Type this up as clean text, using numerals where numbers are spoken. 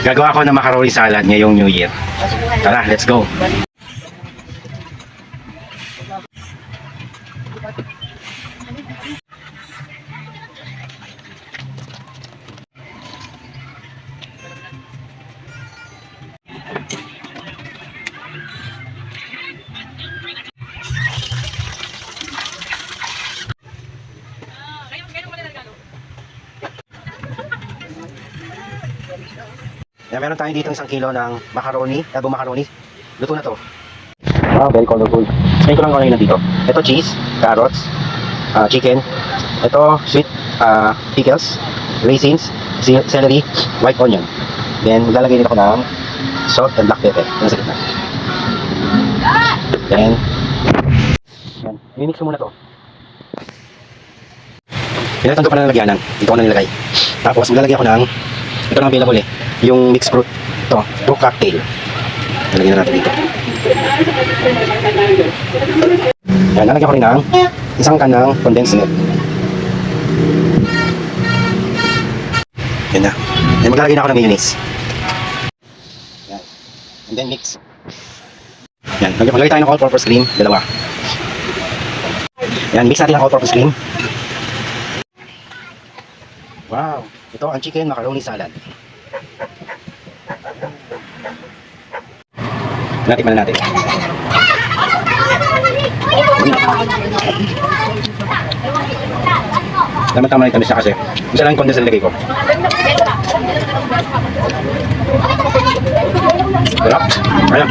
Gagawa ako ng macaroni salad ngayong New Year. Tara, let's go. Yan, meron tayo dito 1 kilo ng macaroni, adobo macaroni. Luto na to. Wow, very colorful. Explain ko lang kung ano yung nandito. Ito cheese, carrots, chicken. Ito sweet pickles, raisins, celery, white onion. Then maglalagay din ako ng salt and black pepper. Yan sa gitna. Then, yan. I-mix ko muna to. Pinatando pa na nalagyanan. Dito ko na nilagay. Tapos maglalagay ako ng, ito lang available eh, yung mixed fruit. Ito, fruit cocktail. Nalagyan na natin dito. Yan, nalagyan ko rin ng 1 can ng condensed milk. Yan na. Yan, maglalagay na ako ng mayonnaise. Yan. And then mix. Yan, maglagay tayo ng all-purpose cream, 2. Yan, mix natin ang all-purpose cream. Wow, ito ang chicken macaroni salad. Natikman na natin. Tama-tama na ito siya kasi isa lang yung condensed nilagay ko. Sarap. Ayan.